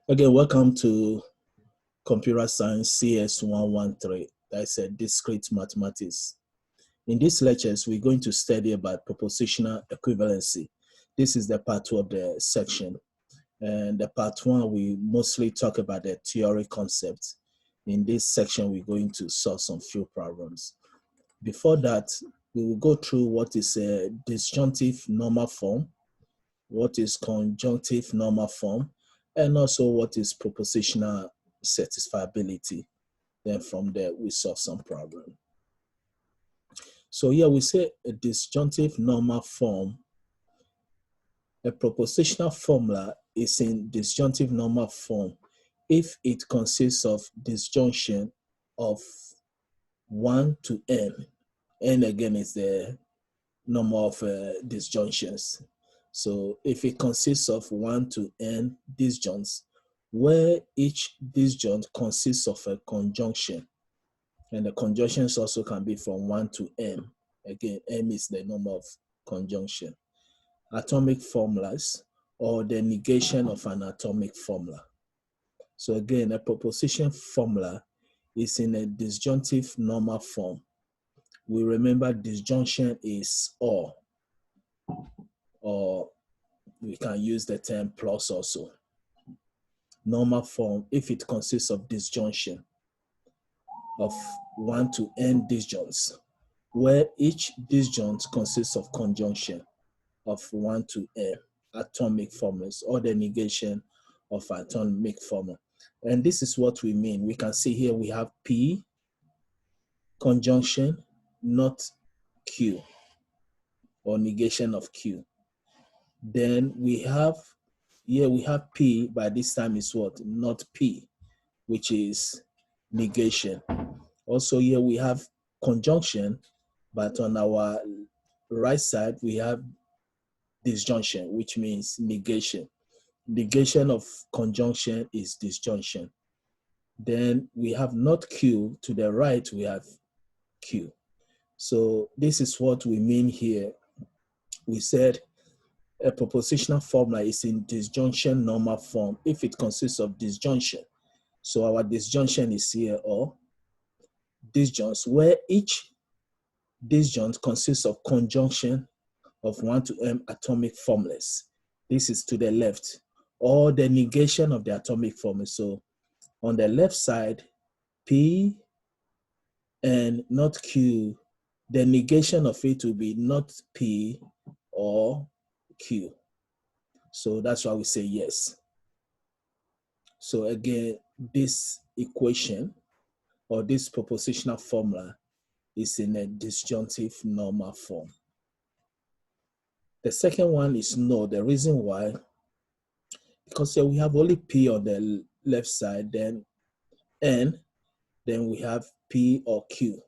Again, welcome to Computer Science CS 113. That's a discrete mathematics. In these lectures, we're going to study about propositional equivalency. This is the part 2 of the section. And the part 1, we mostly talk about the theory concepts. In this section, we're going to solve some few problems. Before that, we will go through what is a disjunctive normal form, what is conjunctive normal form, and also what is propositional satisfiability. Then from there, we solve some problem. So here we say a disjunctive normal form. A propositional formula is in disjunctive normal form if it consists of disjunction of 1 to n. N again is the number of disjunctions. So if it consists of 1 to n disjuncts, where each disjunct consists of a conjunction, and the conjunctions also can be from 1 to m. Again, m is the number of conjunction. Atomic formulas, or the negation of an atomic formula. So again, a proposition formula is in a disjunctive normal form. We remember disjunction is or we can use the term plus also. Normal form, if it consists of disjunction of 1 to n disjuncts, where each disjunct consists of conjunction of 1 to n atomic formulas, or the negation of atomic formula. And this is what we mean. We can see here we have P, conjunction, not Q, or negation of Q. Then we have, here we have P, but this time is what? Not P, which is negation. Also here we have conjunction, but on our right side we have disjunction, which means negation. Negation of conjunction is disjunction. Then we have not Q, to the right we have Q. So this is what we mean here. We said a propositional formula is in disjunction normal form if it consists of disjunction. So our disjunction is here, or disjuncts, where each disjunct consists of conjunction of 1 to m atomic formulas. This is to the left, or the negation of the atomic formula. So on the left side, P and not Q, the negation of it will be not P or Q. So that's why we say yes. So again, this equation or this propositional formula is in a disjunctive normal form. The second one is no. The reason why, because here we have only P on the left side, then N, then we have P or Q,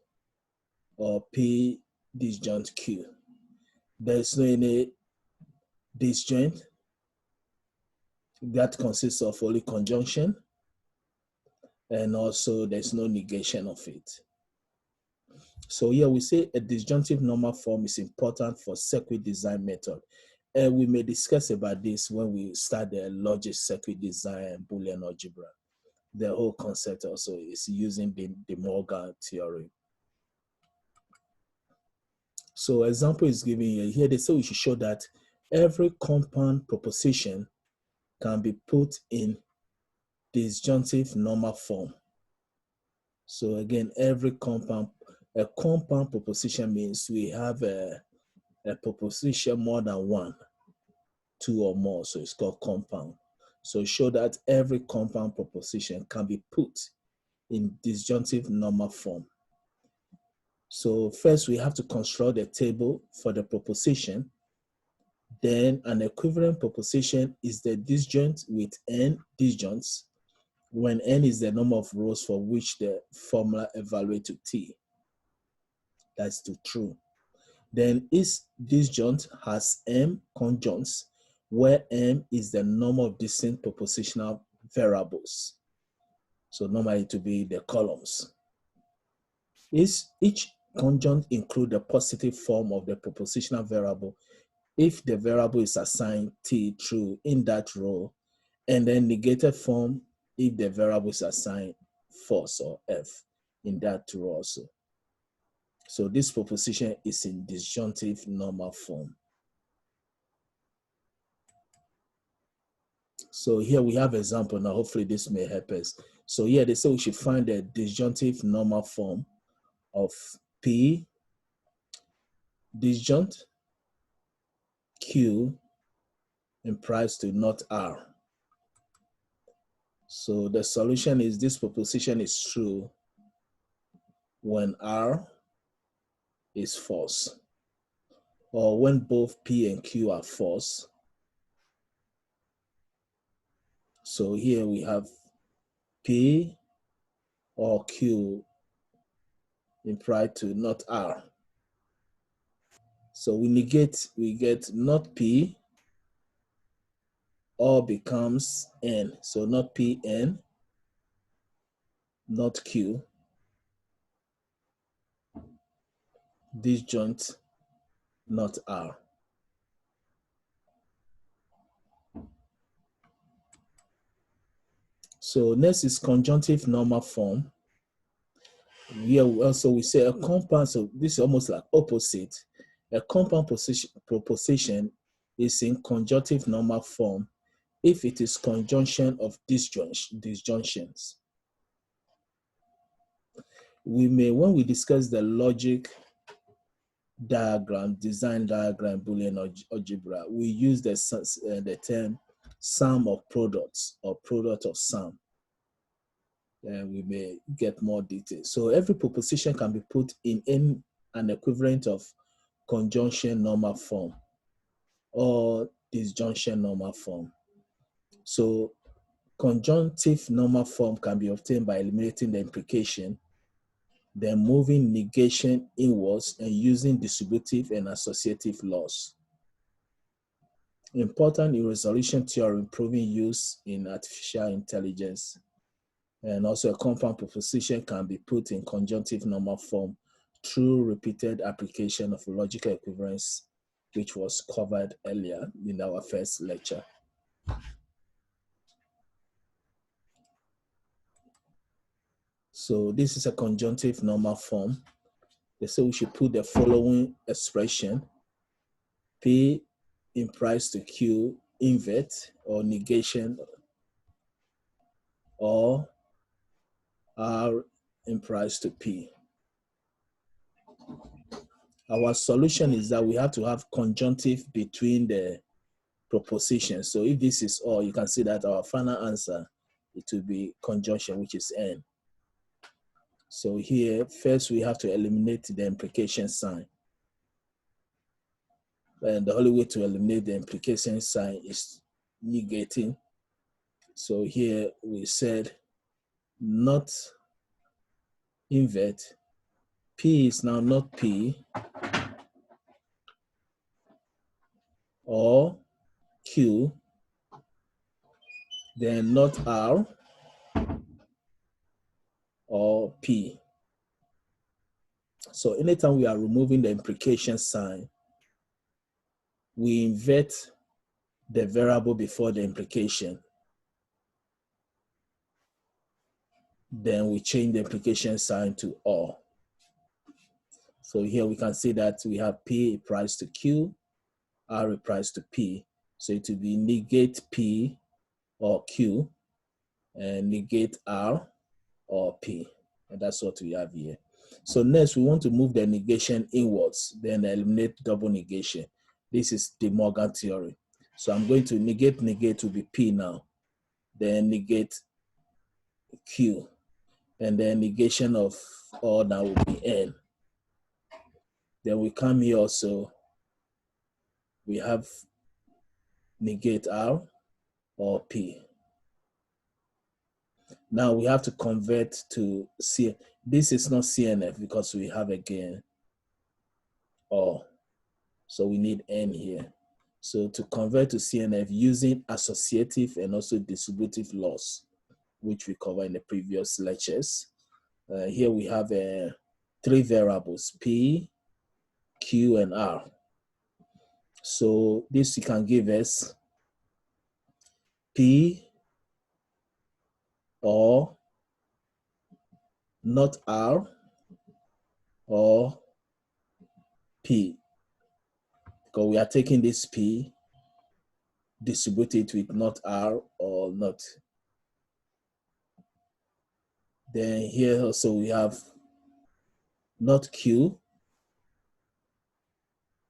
or P disjunct Q. There's no any disjoint that consists of only conjunction, and also there's no negation of it. So here we say a disjunctive normal form is important for circuit design method. And we may discuss about this when we start the logic circuit design and Boolean algebra. The whole concept also is using the De Morgan theorem. So example is given here. Here they say we should show that every compound proposition can be put in disjunctive normal form. So again, every compound, a compound proposition means we have a proposition more than one, two or more, so it's called compound. So show that every compound proposition can be put in disjunctive normal form. So first we have to construct a table for the proposition. Then an equivalent proposition is the disjoint with n disjoints when n is the number of rows for which the formula evaluates to t. That's to true. Then each disjoint has m conjuncts, where m is the number of distinct propositional variables. So normally to be the columns. Each conjunct includes the positive form of the propositional variable if the variable is assigned t true in that row, and then negated form if the variables are assigned false or F in that row also. So this proposition is in disjunctive normal form. So here we have example. Now hopefully this may help us. So here they say we should find the disjunctive normal form of P disjunct Q implies to not R. So the solution is this proposition is true when R is false, or when both P and Q are false. So here we have P or Q implied to not R. So we get not P, or becomes N. So not P, N, not Q, disjunct, not R. So next is conjunctive normal form. Here also we say a compound, so this is almost like opposite. A compound proposition is in conjunctive normal form if it is conjunction of disjunctions. We may, when we discuss the logic diagram, design diagram, Boolean algebra, we use the term sum of products or product of sum. And we may get more details. So every proposition can be put in an equivalent of conjunction normal form or disjunction normal form. So conjunctive normal form can be obtained by eliminating the implication, then moving negation inwards and using distributive and associative laws. Important in resolution theorem proving use in artificial intelligence. And also a compound proposition can be put in conjunctive normal form through repeated application of logical equivalence, which was covered earlier in our first lecture. So this is a conjunctive normal form. They say we should put the following expression: P implies to Q invert or negation, or R implies to P. Our solution is that we have to have conjunctive between the propositions. So if this is all, you can see that our final answer, it will be conjunction, which is N. So here, first we have to eliminate the implication sign. And the only way to eliminate the implication sign is negating. So here we said not invert. P is now not P, or Q, then not R or P. So anytime we are removing the implication sign, we invert the variable before the implication. Then we change the implication sign to or. So here we can see that we have P implies to Q, R implies to P. So it will be negate P or Q and negate R or P. And that's what we have here. So next we want to move the negation inwards, then eliminate double negation. This is De Morgan theory. So I'm going to negate will be P now, then negate Q, and then negation of or now will be N. Then we come here also, we have negate R or P. Now we have to convert to C. This is not CNF because we have again or. So we need N here. So to convert to CNF using associative and also distributive laws, which we covered in the previous lectures. Here we have three variables, P, Q, and R. So this you can give us P or not R or P. Because we are taking this P, distribute it with not R or not. Then here also we have not Q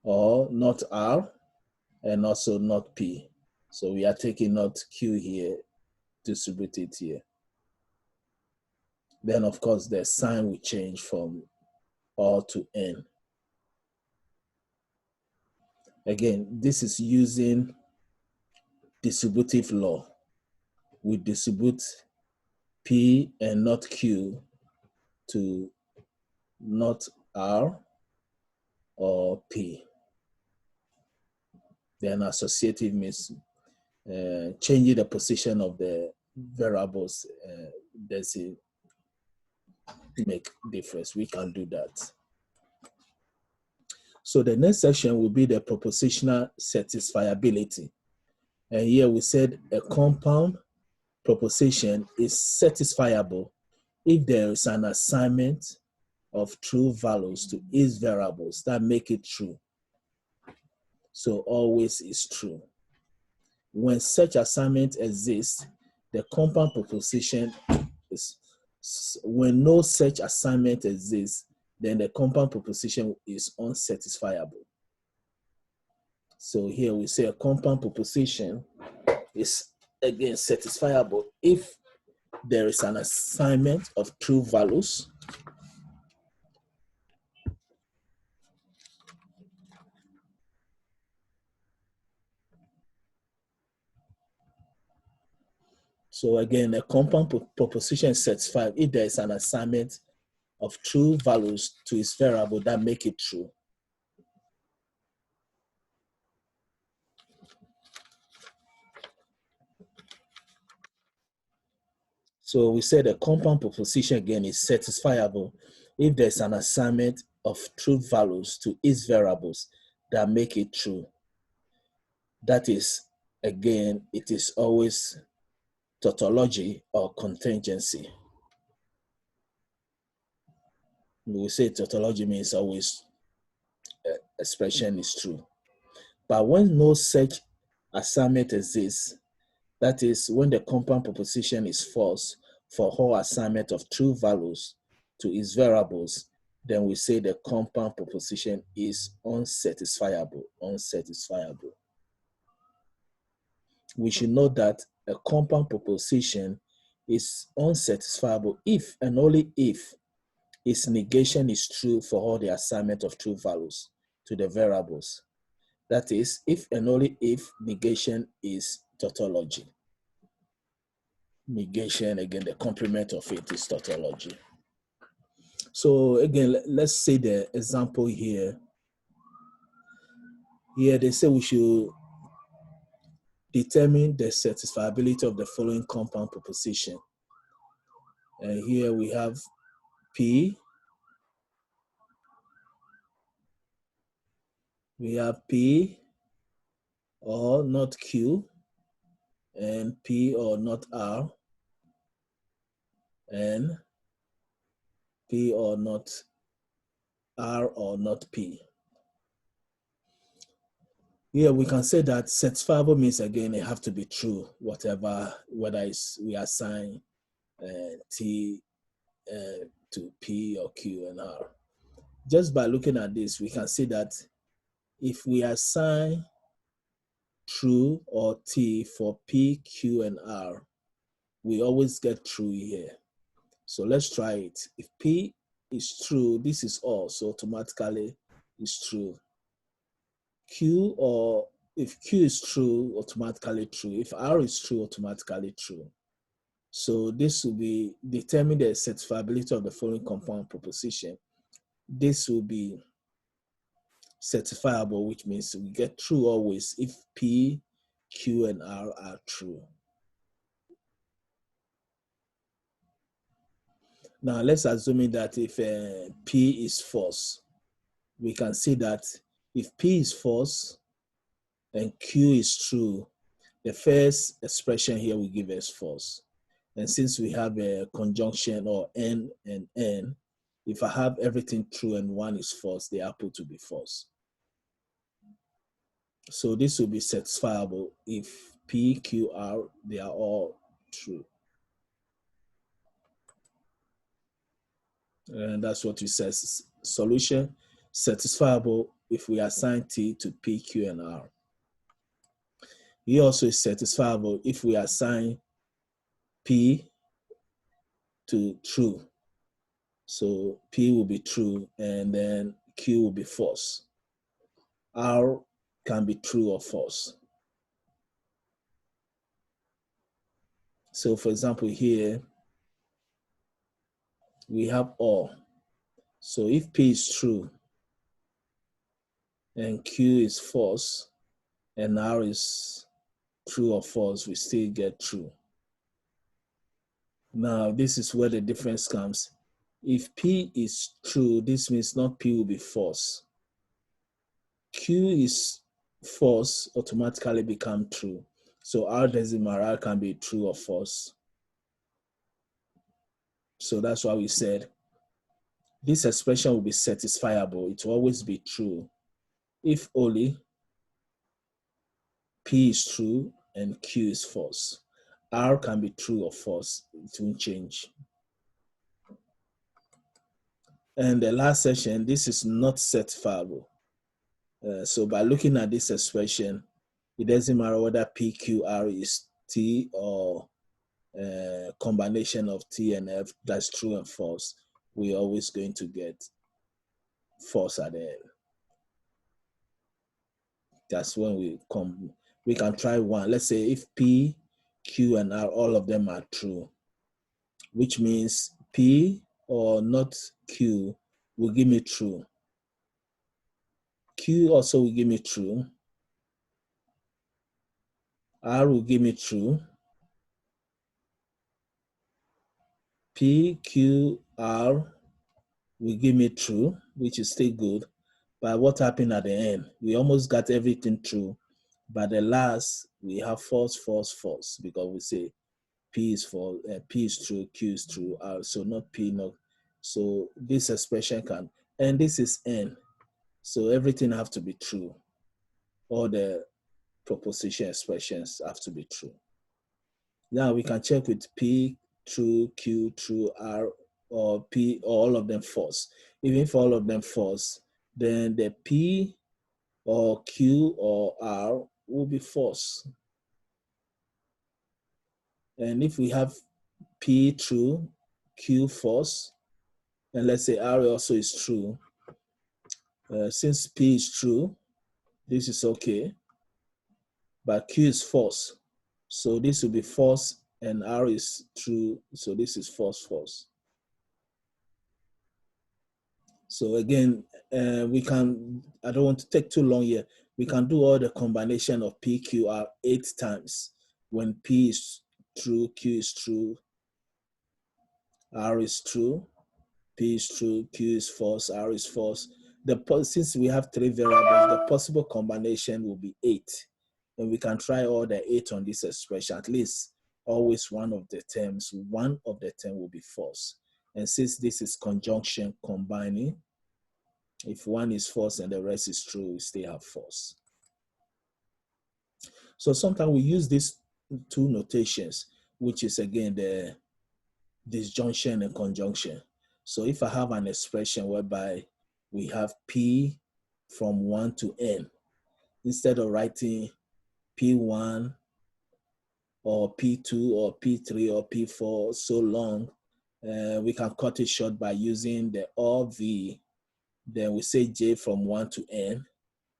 or not R and also not P. So we are taking not Q here, distribute it here. Then of course the sign will change from R to N. Again, this is using distributive law. We distribute P and not Q to not R or P. Then associative means changing the position of the variables. Does it make difference? We can do that. So the next section will be the propositional satisfiability. And here we said a compound proposition is satisfiable if there is an assignment of true values to its variables that make it true. So always is true. When such assignment exists, the compound proposition is, when no such assignment exists, then the compound proposition is unsatisfiable. So here we say a compound proposition is again satisfiable if there is an assignment of true values So again, a compound proposition is satisfied if there is an assignment of true values to its variable that make it true. So we said a compound proposition again is satisfiable if there's an assignment of true values to its variables that make it true. That is, again, it is always tautology or contingency. We say tautology means always expression is true. But when no such assignment exists, that is, when the compound proposition is false for all assignment of true values to its variables, then we say the compound proposition is unsatisfiable. We should note that a compound proposition is unsatisfiable if and only if its negation is true for all the assignment of true values to the variables. That is, if and only if negation is tautology. Negation, again, the complement of it is tautology. So again, let's say the example here. Here they say we should determine the satisfiability of the following compound proposition. And here we have P. We have P or not Q, and P or not R, and P or not R or not P. Here we can say that satisfiable means again it have to be true, whatever, whether it's we assign T to P or Q and R. Just by looking at this, we can see that if we assign true or T for P, Q, and R, we always get true here. So let's try it. If P is true, this is all, so automatically it's true. Q, or if Q is true, automatically true. If R is true, automatically true. So this will be determine the satisfiability of the following compound proposition. This will be certifiable, which means we get true always if P, Q, and R are true. Now let's assume that if P is false, we can see that if P is false and Q is true, the first expression here we give as false. And since we have a conjunction or N and N, if I have everything true and one is false, the output to be false. So this will be satisfiable if P, Q, R, they are all true. And that's what it says. Solution satisfiable if we assign T to P, Q, and R. E also is satisfiable if we assign P to true. So P will be true and then Q will be false. R can be true or false. So for example, here we have or. So if P is true and Q is false and R is true or false, we still get true. Now, this is where the difference comes. If P is true, this means not P will be false. Q is false, automatically become true. So R doesn't matter, R can be true or false. So that's why we said this expression will be satisfiable. It will always be true if only P is true and Q is false. R can be true or false. It won't change. And the last section, this is not certifiable. So by looking at this expression, it doesn't matter whether P, Q, R is T or combination of T and F that's true and false. We're always going to get false at the end. That's when we can try one. Let's say if P, Q, and R, all of them are true, which means P or not Q will give me true. Q also will give me true. R will give me true. P, Q, R will give me true, which is still good. But what happened at the end? We almost got everything true. But the last, we have false, false, false, because we say P is false, P is true, Q is true, R, so not P, not. So this expression can, and this is N. So everything have to be true. All the proposition expressions have to be true. Now we can check with P, true, Q, true, R, or P, or all of them false. Even if all of them false, then the P or Q or R will be false. And if we have P true, Q false, and let's say R also is true, since P is true, this is okay, but Q is false. So this will be false and R is true, so this is false, false. So again, we can, I don't want to take too long here, we can do all the combination of P, Q, R 8 times. When P is true, Q is true, R is true, P is true, Q is false, R is false. Since we have 3 variables, the possible combination will be 8. And we can try all the 8 on this expression. At least always one of the terms will be false. And since this is conjunction combining, if one is false and the rest is true, we still have false. So sometimes we use these 2 notations, which is again the disjunction and conjunction. So if I have an expression whereby we have P from 1 to N, instead of writing P1 or P2 or P3 or P4 so long, we can cut it short by using the or V. Then we say J from 1 to N,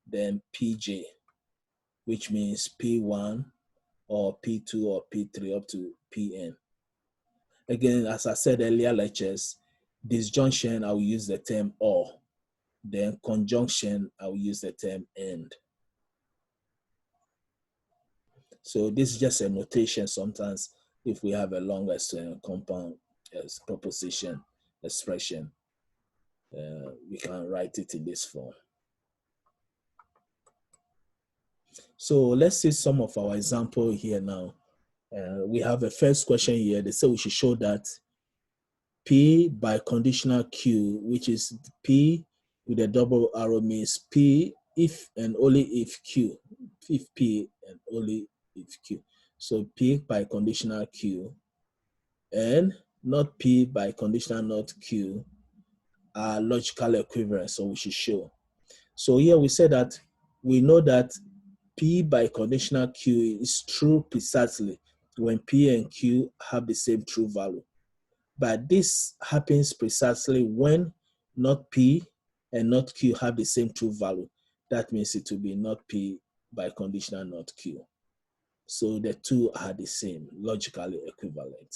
then PJ, which means P1 or P2 or P3 up to Pn. Again, as I said earlier lectures, disjunction, I will use the term or. Then conjunction, I will use the term and. So this is just a notation sometimes if we have a longer compound proposition expression, we can write it in this form. So let's see some of our example here now We have a first question here. They say we should show that P by conditional Q, which is P with a double arrow, means P if and only if Q. If P and only if Q. So P by conditional Q and not P by conditional not Q are logical equivalent, so we should show. So here we say that we know that P by conditional Q is true precisely when P and Q have the same true value. But this happens precisely when not P and not Q have the same true value. That means it will be not P by conditional not Q. So the two are the same, logically equivalent.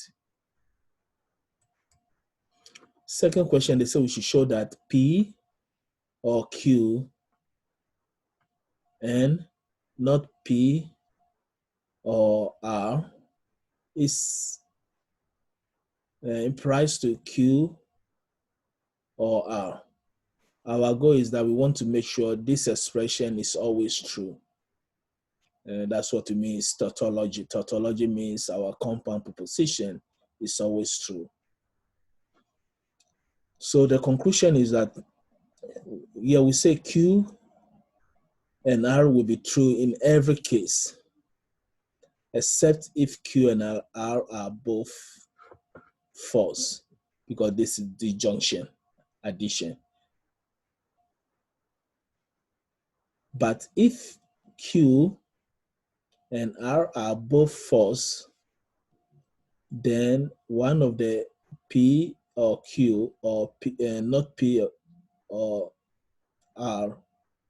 Second question, they say we should show that P or Q and not P or R is implies to Q or R. Our goal is that we want to make sure this expression is always true. That's what it means, tautology. Tautology means our compound proposition is always true. So the conclusion is that, we say Q and R will be true in every case, except if Q and R are both false, because this is disjunction, addition. But if Q and R are both false, then one of the P or Q or P, not P or R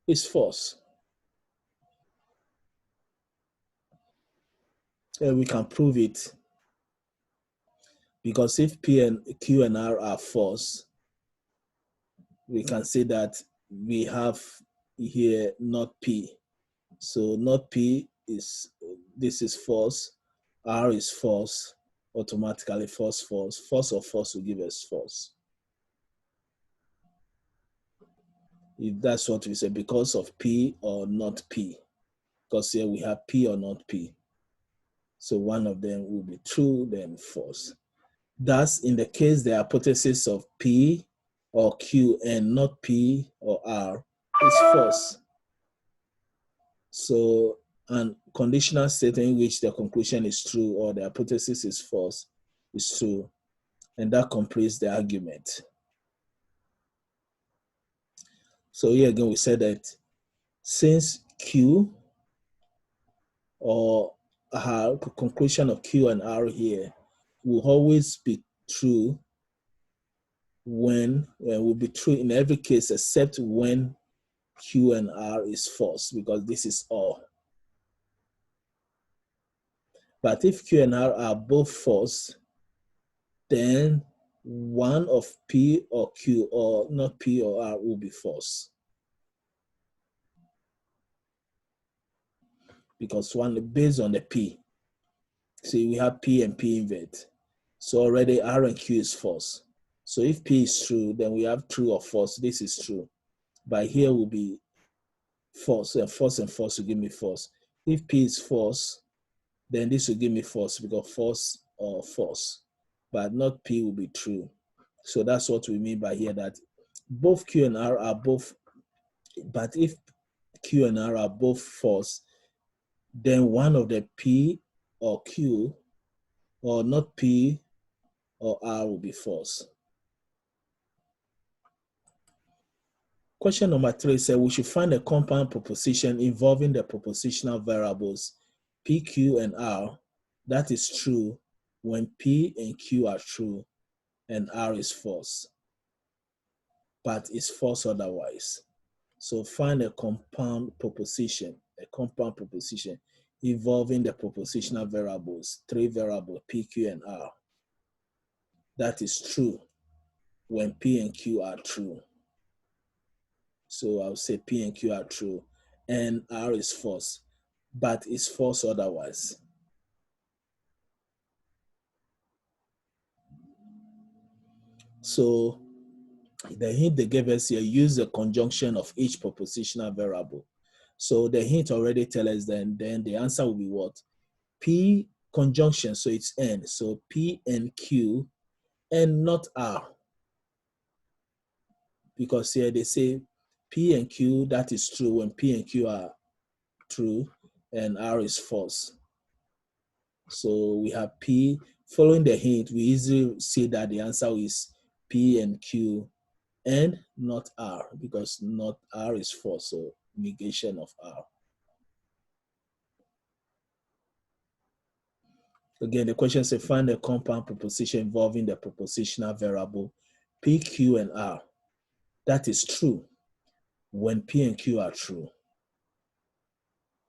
is false. And we can prove it, because if P and Q and R are false, we can say that we have here not P. So not P is, this is false, R is false, automatically false, false. False or false will give us false. If that's what we say, because of P or not P. Because here we have P or not P. So one of them will be true, then false. Thus, in the case the hypothesis of P or Q and not P or R is false. So, an conditional statement in which the conclusion is true or the hypothesis is false is true, and that completes the argument. So here again we said that since Q or R, conclusion of Q and R here will always be true when, will be true in every case except when Q and R is false, because this is all. But if Q and R are both false, then one of P or Q or not P or R will be false. Because one based on the P. See, we have P and P invert. So already R and Q is false. So if P is true, then we have true or false. This is true. But here will be false, and false will give me false. If P is false, then this will give me false, because false or false. But not P will be true. So that's what we mean by here, that both Q and R are both, but if Q and R are both false, then one of the P or Q or not P or R will be false. Question number 3 says we should find a compound proposition involving the propositional variables P, Q, and R that is true when P and Q are true and R is false, but is false otherwise. So find a compound proposition involving the propositional variables, 3 variables, P, Q, and R, that is true when P and Q are true. So I'll say P and Q are true and R is false, but is false otherwise. So the hint they gave us here, use the conjunction of each propositional variable. So the hint already tells us then the answer will be what? P conjunction, so it's N. So P and Q and not R. Because here they say P and Q, that is true when P and Q are true and R is false. So we have P, following the hint, we easily see that the answer is P and Q and not R, because not R is false, so negation of R. Again, the question says find a compound proposition involving the propositional variable P, Q, and R. That is true when P and Q are true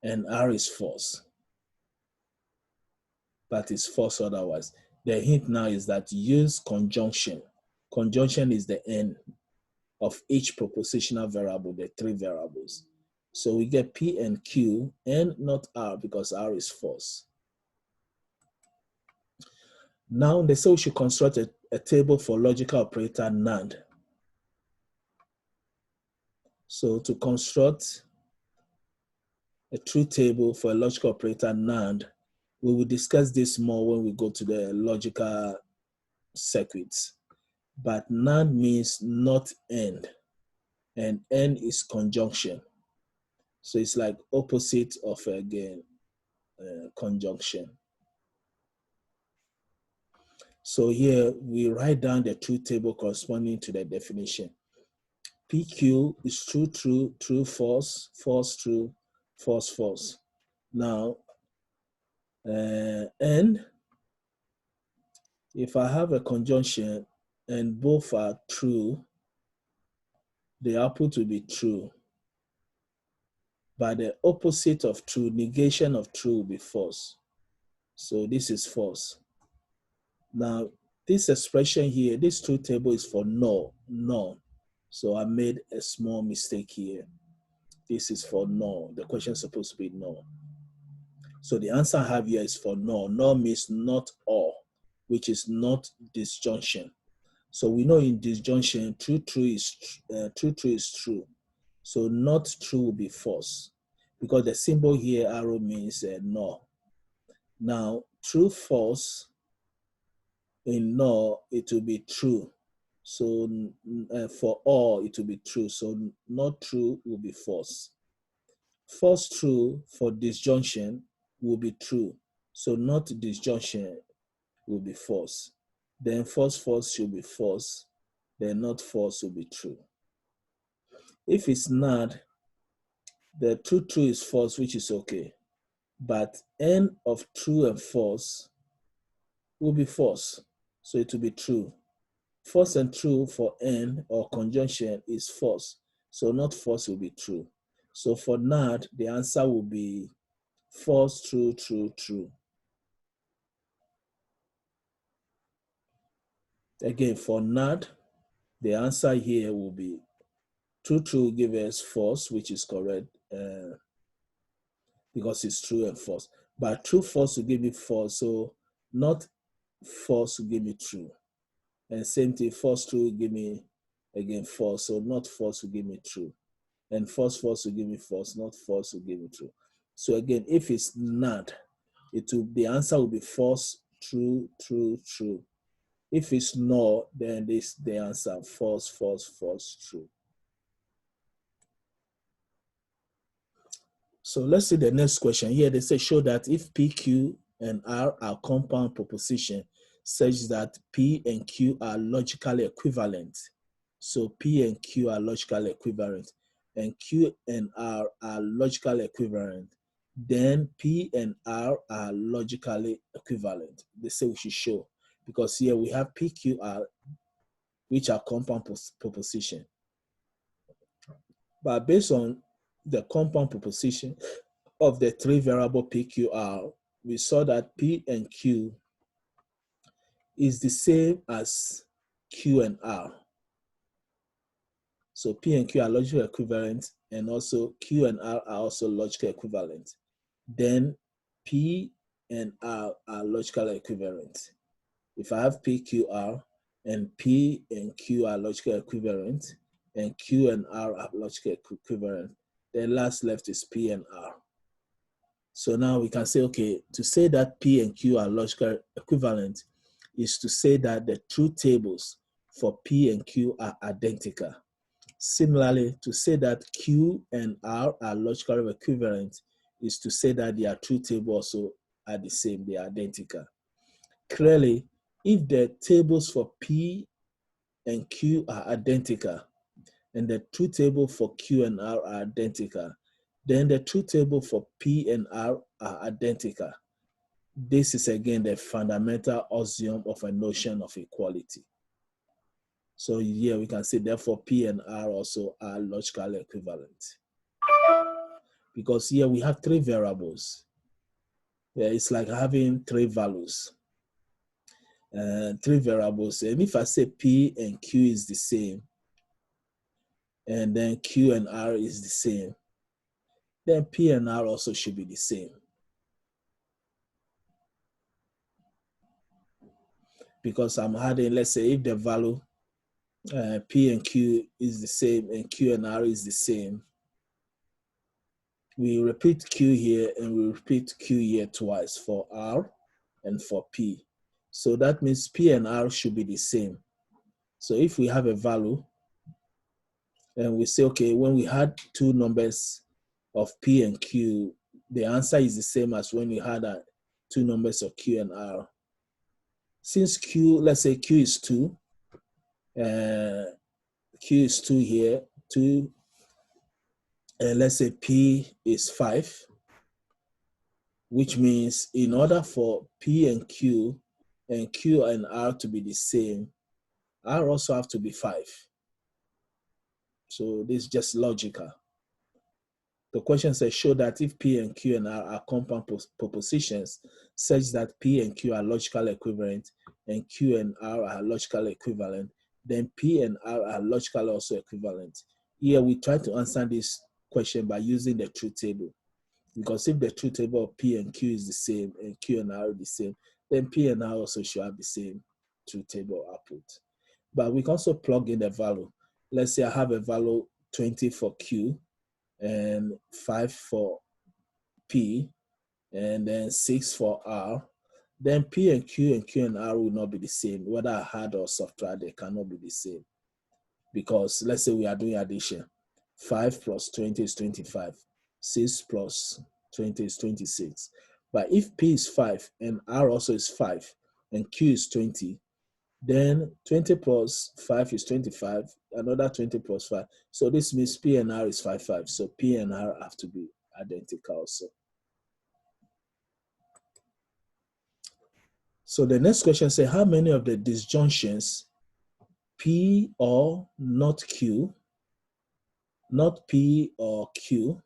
and R is false. That is false otherwise. The hint now is that use conjunction. Conjunction is the end of each propositional variable, the three variables. So we get P and Q and not R because R is false. Now they say we should construct a table for logical operator NAND. So to construct a truth table for a logical operator NAND, we will discuss this more when we go to the logical circuits. But NAND means not AND, and AND is conjunction. So it's like opposite of, again, conjunction. So here we write down the truth table corresponding to the definition. PQ is true, true, true, false, false, true, false, false. Now, and if I have a conjunction and both are true, the output will be true. But the opposite of true, negation of true, will be false. So this is false. Now, this expression here, this truth table is for no, none. So I made a small mistake here. This is for no. The question is supposed to be no. So the answer I have here is for no. No means not or, which is not disjunction. So we know in disjunction, true is true. So not true will be false, because the symbol here, arrow, means no. Now, true, false, in no, it will be true. So for all, it will be true. So not true will be false. False true for disjunction will be true. So not disjunction will be false. Then false should be false. Then not false will be true. If it's not, the true is false, which is okay. But N of true and false will be false. So it will be true. False and true for N or conjunction is false. So not false will be true. So for NAD, the answer will be false, true, true, true. Again, for NAD, the answer here will be true will give us false, which is correct because it's true and false. But true, false will give me false. So not false will give me true. And same thing, false, true will give me, again, false. So not false will give me true. And false will give me false. Not false will give me true. So again, if it's not, the answer will be false, true, true, true. If it's no, then this the answer, false, false, false, true. So let's see the next question. Here they say show that if P, Q, and R are compound proposition such that P and Q are logically equivalent. So P and Q are logically equivalent, and Q and R are logically equivalent. Then P and R are logically equivalent. They say we should show, because here we have P, Q, R, which are compound proposition. But based on the compound proposition of the three variable PQR, we saw that P and Q is the same as Q and R. So P and Q are logically equivalent, and also Q and R are also logically equivalent. Then P and R are logically equivalent. If I have PQR and P and Q are logically equivalent, and Q and R are logically equivalent, then last left is P and R. So now we can say, okay, to say that P and Q are logical equivalent is to say that the truth tables for P and Q are identical. Similarly, to say that Q and R are logical equivalent is to say that their truth tables also are the same, they are identical. Clearly, if the tables for P and Q are identical, and the truth table for Q and R are identical, then the truth table for P and R are identical. This is again the fundamental axiom of a notion of equality. So here we can say therefore P and R also are logically equivalent. Because here we have three variables. Yeah, it's like having three values. Three variables. And if I say P and Q is the same, and then Q and R is the same, then P and R also should be the same. Because I'm adding, let's say if the value P and Q is the same and Q and R is the same, we repeat Q here and we repeat Q here twice for R and for P. So that means P and R should be the same. So if we have a value and we say, okay, when we had two numbers of P and Q, the answer is the same as when we had two numbers of Q and R. Since Q, let's say Q is 2, Q is 2 here, 2, and let's say P is 5, which means in order for P and Q and R to be the same, R also have to be 5. So this is just logical. The question says, show that if P and Q and R are compound propositions such that P and Q are logically equivalent and Q and R are logically equivalent, then P and R are logically also equivalent. Here we try to answer this question by using the truth table. Because if the truth table of P and Q is the same and Q and R are the same, then P and R also should have the same truth table output. But we can also plug in the value. Let's say I have a value 20 for Q and 5 for P and then 6 for R. Then P and Q and R will not be the same. Whether I add or subtract, they cannot be the same. Because let's say we are doing addition. 5 plus 20 is 25. 6 plus 20 is 26. But if P is 5 and R also is 5 and Q is 20, then 20 plus 5 is 25, another 20 plus 5. So this means P and R is 5, 5. So P and R have to be identical also. So the next question says, how many of the disjunctions P or not Q, not P or Q,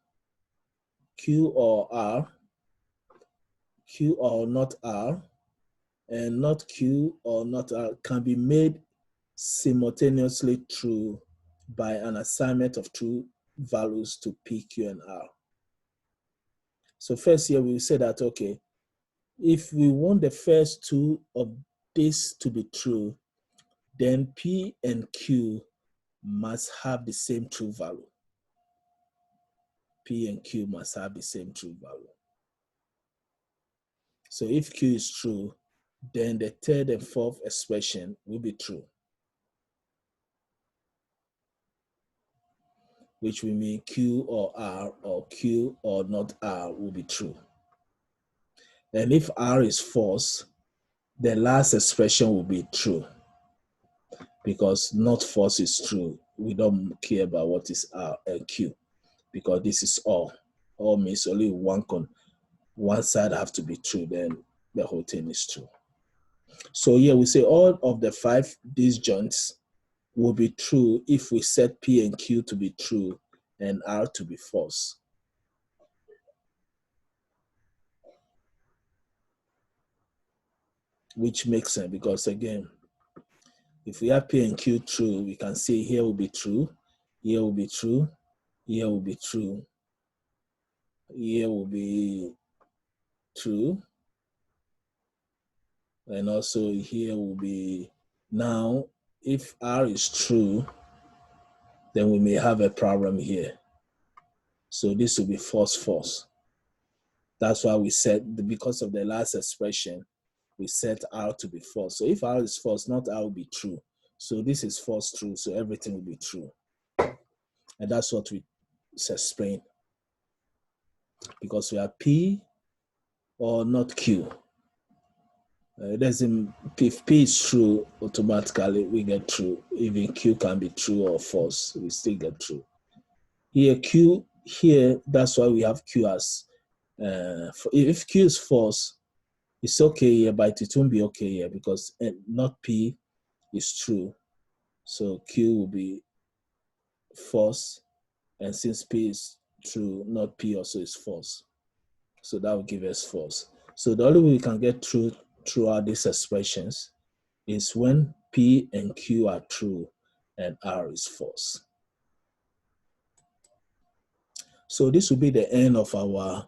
Q or R, Q or not R, and not Q or not R can be made simultaneously true by an assignment of true values to P, Q, and R. So first here we will say that, okay, if we want the first two of this to be true, then P and Q must have the same true value. P and Q must have the same true value. So if Q is true, then the third and fourth expression will be true, which will mean Q or R or Q or not R will be true. And if R is false, the last expression will be true, because not false is true. We don't care about what is R and Q, because this is all. All means only one side have to be true, then the whole thing is true. So here we say all of the 5 disjuncts will be true if we set P and Q to be true and R to be false. Which makes sense, because again, if we have P and Q true, we can say here will be true, here will be true, here will be true, here will be true, and also here will be. Now, if R is true, then we may have a problem here. So this will be false, false. That's why we said, because of the last expression, we set R to be false. So if R is false, not R will be true. So this is false true, so everything will be true. And that's what we explain. Because we are P or not Q. It doesn't, if P is true, automatically we get true. Even Q can be true or false, we still get true. Here, Q, here, that's why we have Q as, if Q is false, it's okay here, but it won't be okay here because not P is true. So Q will be false. And since P is true, not P also is false. So that will give us false. So the only way we can get true throughout these expressions is when P and Q are true and R is false. So this will be the end of our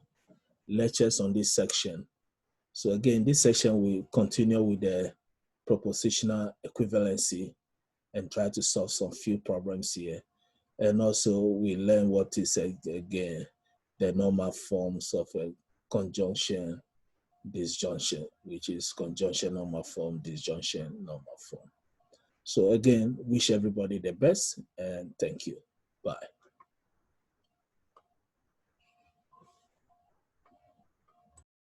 lectures on this section. So again, this section will continue with the propositional equivalency and try to solve some few problems here. And also we learn what is, again, the normal forms of a conjunction, disjunction, which is conjunction normal form, disjunction normal form. So again, wish everybody the best and thank you. Bye.